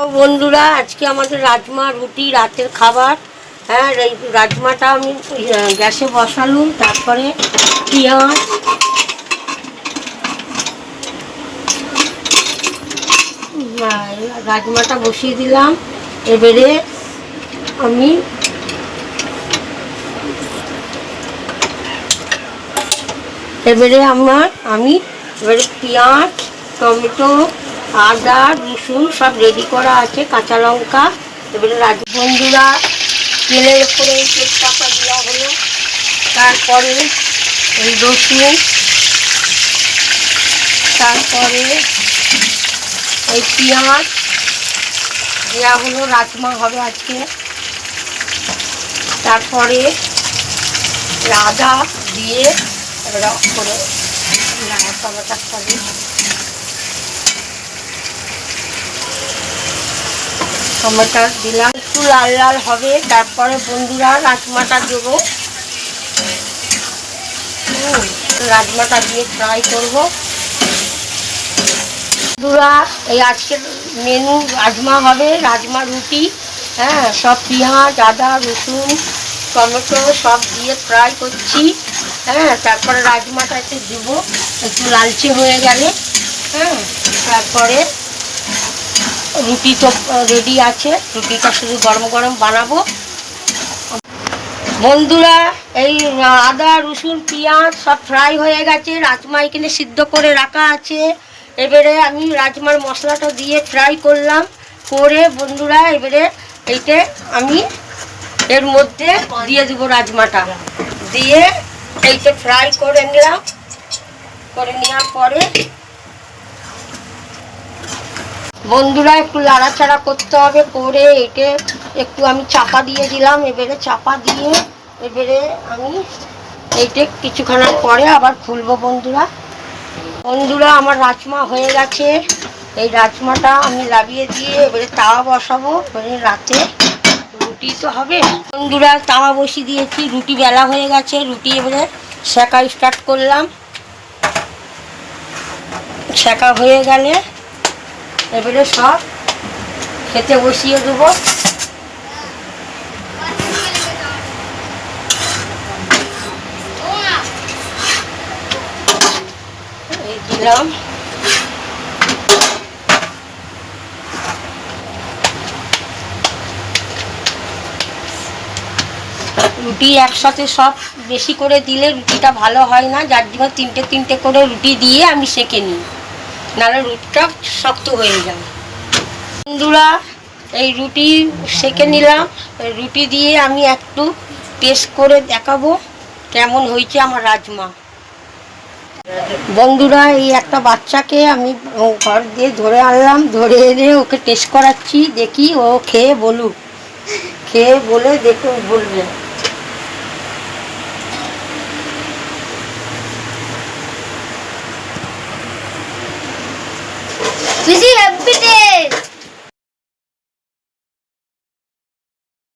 তো বন্ধুরা, আজকে আমাদের রাজমা রুটি রাতের খাবার। হ্যাঁ, এই রাজমাটা আমি গ্যাসে বসালুম। তারপরে পেঁয়াজ, রাজমাটা বসিয়ে দিলাম। এবারে আমি এবারে পেঁয়াজ, টমেটো, আদা, রসুন সব রেডি করা আছে, কাঁচা লঙ্কা। এবারে বন্ধুরা, তেলের উপরে এই তেজপাতা দেওয়া হলো। তারপরে এই রসুন, তারপরে এই পেঁয়াজ দেওয়া হলো, রাজমা হবে আজকে। তারপরে আদা দিয়ে করে টমেটো দিলাম, একটু লাল লাল হবে। তারপরে বন্ধুরা রাজমাটা দেবো, রাজমাটা দিয়ে ফ্রাই করবো। বন্ধুরা, এই আজকের মেনু রাজমা হবে, রাজমা রুটি। হ্যাঁ, সব পেঁয়াজ, আদা, রসুন, টমেটো সব দিয়ে ফ্রাই করছি। হ্যাঁ, তারপরে রাজমাটা একটু দেবো, একটু লালচে হয়ে গেলে। হ্যাঁ, তারপরে রুটি তো রেডি আছে, রুটিটা শুধু গরম গরম বানাবো। বন্ধুরা, এই আদা, রসুন, পেঁয়াজ সব ফ্রাই হয়ে গেছে। রাজমা এখানে সিদ্ধ করে রাখা আছে। এবারে আমি রাজমার মশলাটা দিয়ে ফ্রাই করলাম। করে বন্ধুরা, এবারে এইটা আমি এর মধ্যে দিয়ে দেবো, রাজমাটা দিয়ে এইটা ফ্রাই করে নিলাম। করে নেওয়ার পরে বন্ধুরা একটু লাড়াচাড়া করতে হবে। করে এটা একটু আমি চাপা দিয়ে দিলাম। এবারে চাপা দিয়ে এবারে আমি এইটা কিছুক্ষণ পরে আবার খুলবো। বন্ধুরা, আমার রাজমা হয়ে গেছে। এই রাজমাটা আমি লাগিয়ে দিয়ে এবারে তাওয়া বসাবো। এবারে রাতে রুটি তো হবে। বন্ধুরা, তাওয়া বসিয়ে দিয়েছি, রুটি বেলা হয়ে গেছে। রুটি এবারে সেঁকা স্টার্ট করলাম। সেঁকা হয়ে গেলে এবারে সব খেতে বসিয়ে দেবো। এই দিলাম। রুটি একসাথে সব বেশি করে দিলে রুটিটা ভালো হয় না, যার জন্য তিনটে তিনটে করে রুটি দিয়ে আমি সেঁকে নিই, নাহলে রুটিটা শক্ত হয়ে যায়। বন্ধুরা, এই রুটি সেঁকে নিলাম। রুটি দিয়ে আমি একটু টেস্ট করে দেখাবো কেমন হয়েছে আমার রাজমা। বন্ধুরা, এই একটা বাচ্চাকে আমি ঘর দিয়ে ধরে আনলাম। ধরে এনে ওকে টেস্ট করাচ্ছি, দেখি ও খেয়ে বলুক, খেয়ে বলে দেখুন বলবে। Busy happy days.